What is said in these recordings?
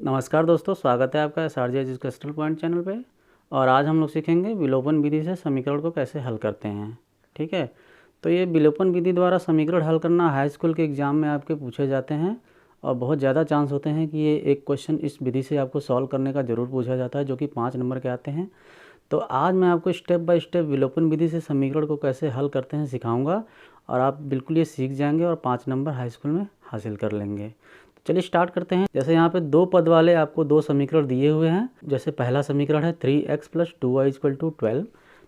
नमस्कार दोस्तों, स्वागत है आपका SRJ एजुकेशनल पॉइंट चैनल पे। और आज हम लोग सीखेंगे विलोपन विधि से समीकरण को कैसे हल करते हैं। ठीक है, तो ये विलोपन विधि द्वारा समीकरण हल करना हाई स्कूल के एग्ज़ाम में आपके पूछे जाते हैं और बहुत ज़्यादा चांस होते हैं कि ये एक क्वेश्चन इस विधि से आपको सॉल्व करने का ज़रूर पूछा जाता है, जो कि 5 नंबर के आते हैं। तो आज मैं आपको स्टेप बाय स्टेप विलोपन विधि से समीकरण को कैसे हल करते हैं सिखाऊंगा और आप बिल्कुल ये सीख जाएंगे और 5 नंबर हाई स्कूल में हासिल कर लेंगे। चलिए स्टार्ट करते हैं। जैसे यहाँ पे 2 पद वाले आपको 2 समीकरण दिए हुए हैं। जैसे पहला समीकरण है 3x + 2y = 12।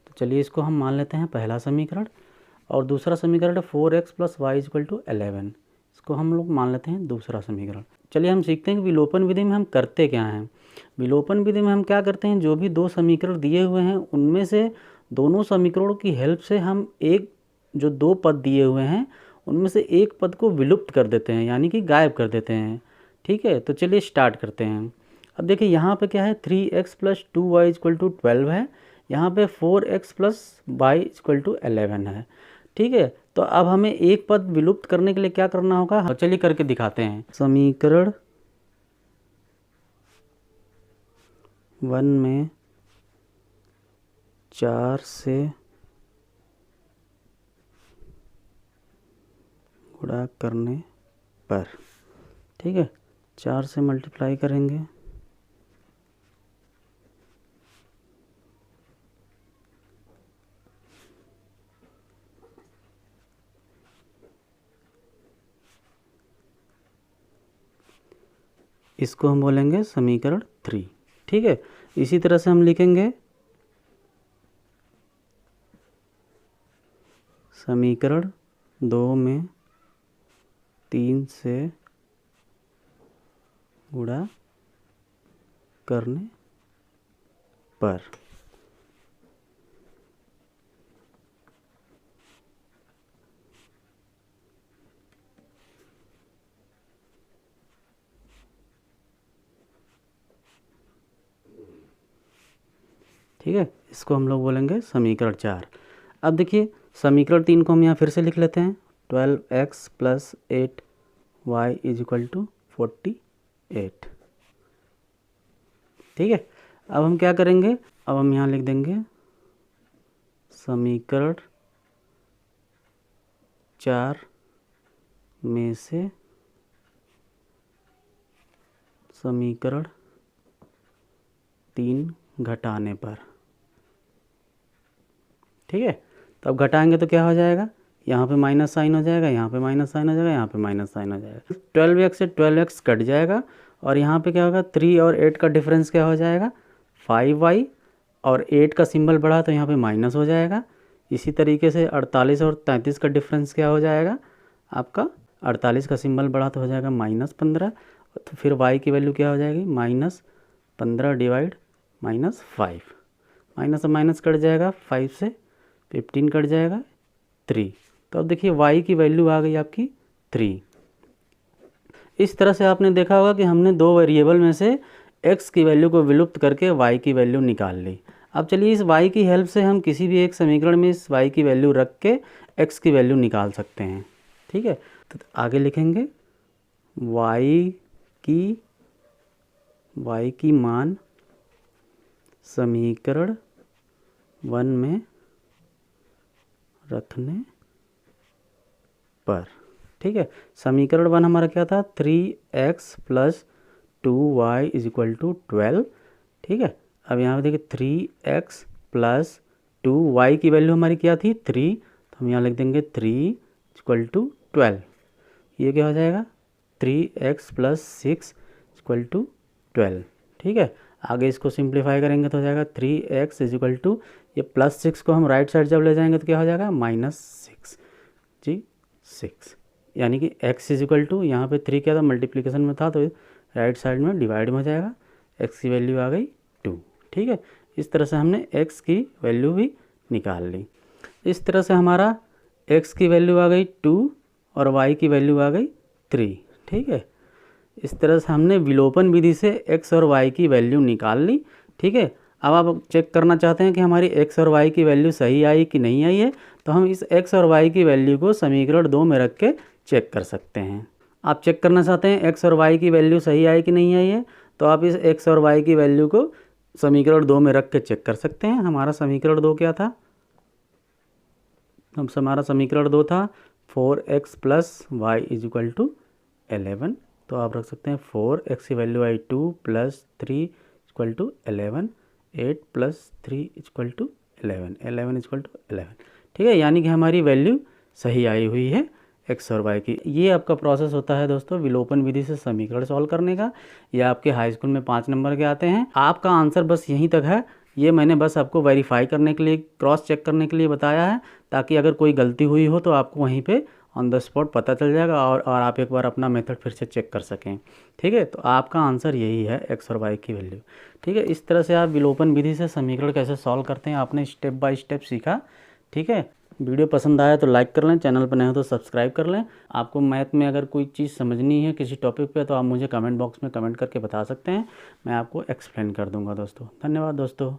तो चलिए इसको हम मान लेते हैं पहला समीकरण। और दूसरा समीकरण है 4x + y = 11। इसको हम लोग मान लेते हैं दूसरा समीकरण। चलिए हम सीखते हैं कि विलोपन विधि में हम करते क्या हैं। विलोपन विधि में हम क्या करते हैं, जो भी 2 समीकरण दिए हुए हैं उनमें से दोनों समीकरणों की हेल्प से हम एक जो 2 पद दिए हुए हैं उनमें से एक पद को विलुप्त कर देते हैं, यानी कि गायब कर देते हैं। ठीक है, तो चलिए स्टार्ट करते हैं। अब देखिए यहाँ पे क्या है, 3x + 2y = 12 है। यहाँ पे 4x + y = 11 है। ठीक है, तो अब हमें एक पद विलुप्त करने के लिए क्या करना होगा, चलिए करके दिखाते हैं। समीकरण 1 में 4 से गुणा करने पर, ठीक है, 4 से मल्टीप्लाई करेंगे। इसको हम बोलेंगे समीकरण 3। ठीक है, इसी तरह से हम लिखेंगे समीकरण 2 में 3 से गुणा करने पर। ठीक है, इसको हम लोग बोलेंगे समीकरण 4। अब देखिए समीकरण 3 को हम यहाँ फिर से लिख लेते हैं। 12x + 8y = 48। ठीक है, अब हम क्या करेंगे, अब हम यहाँ लिख देंगे समीकरण 4 में से समीकरण 3 घटाने पर। ठीक है, तो अब घटाएंगे तो क्या हो जाएगा, यहाँ पे माइनस साइन हो जाएगा, यहाँ पे माइनस साइन हो जाएगा, यहाँ पे माइनस साइन हो जाएगा। 12x से 12x कट जाएगा और यहाँ पे क्या होगा, 3 और 8 का डिफरेंस क्या हो जाएगा, 5y। और 8 का सिंबल बढ़ा तो यहाँ पे माइनस हो जाएगा। इसी तरीके से 48 और 33 का डिफरेंस क्या हो जाएगा आपका, 48 का सिंबल बढ़ा तो हो जाएगा -15। तो फिर y की वैल्यू क्या हो जाएगी, -15 / -5। माइनस से माइनस कट जाएगा, 5 से 15 कट जाएगा, 3। तो अब देखिए y की वैल्यू आ गई आपकी 3। इस तरह से आपने देखा होगा कि हमने 2 वेरिएबल में से x की वैल्यू को विलुप्त करके y की वैल्यू निकाल ली। अब चलिए इस y की हेल्प से हम किसी भी एक समीकरण में इस y की वैल्यू रख के x की वैल्यू निकाल सकते हैं। ठीक है, तो आगे लिखेंगे y की मान समीकरण 1 में रखने पर। ठीक है, समीकरण 1 हमारा क्या था, 3x + 2y = 12। ठीक है, अब यहाँ पे देखिए 3x + 2y की वैल्यू हमारी क्या थी, 3। तो हम यहाँ लिख देंगे 3 = 12। ये क्या हो जाएगा, 3x + 6 = 12। ठीक है, आगे इसको सिंप्लीफाई करेंगे तो हो जाएगा 3x = ये +6 को हम राइट साइड जब ले जाएंगे तो क्या हो जाएगा, -6 जी 6। यानी कि x = यहाँ पे 3 क्या था, मल्टीप्लिकेशन में था तो राइट साइड में डिवाइड में हो जाएगा, x की वैल्यू आ गई 2। ठीक है, इस तरह से हमने x की वैल्यू भी निकाल ली। इस तरह से हमारा x की वैल्यू आ गई 2 और y की वैल्यू आ गई 3। ठीक है, इस तरह से हमने विलोपन विधि से x और y की वैल्यू निकाल ली। ठीक है, अब आप चेक करना चाहते हैं कि हमारी x और y की वैल्यू सही आई कि नहीं आई है, तो हम इस x और y की वैल्यू को समीकरण 2 में रख के चेक कर सकते हैं। आप चेक करना चाहते हैं x और y की वैल्यू सही आई कि नहीं आई है, तो आप इस x और y की वैल्यू को समीकरण 2 में रख के चेक कर सकते हैं। हमारा समीकरण 2 क्या था? हमारा समीकरण 2 था 4x + y = 11। तो आप रख सकते हैं 4x की वैल्यू आई 2 + 3 = 11, 8 + 3 = 11, 11 = 11। ठीक है, यानी कि हमारी वैल्यू सही आई हुई है x और y की। ये आपका प्रोसेस होता है दोस्तों विलोपन विधि से समीकरण सॉल्व करने का। ये आपके हाई स्कूल में 5 नंबर के आते हैं। आपका आंसर बस यहीं तक है। ये मैंने बस आपको वेरीफाई करने के लिए, क्रॉस चेक करने के लिए बताया है, ताकि अगर कोई गलती हुई हो तो आपको वहीं पे ऑन द स्पॉट पता चल जाएगा और आप एक बार अपना मेथड फिर से चेक कर सकें। ठीक है, तो आपका आंसर यही है x और y की वैल्यू। ठीक है, इस तरह से आप विलोपन विधि से समीकरण कैसे सॉल्व करते हैं आपने स्टेप बाय स्टेप सीखा। ठीक है, वीडियो पसंद आया तो लाइक कर लें, चैनल पर नए हो तो सब्सक्राइब कर लें। आपको मैथ में अगर कोई चीज़ समझनी है किसी टॉपिक पे तो आप मुझे कमेंट बॉक्स में कमेंट करके बता सकते हैं, मैं आपको एक्सप्लेन कर दूंगा दोस्तों। धन्यवाद दोस्तों।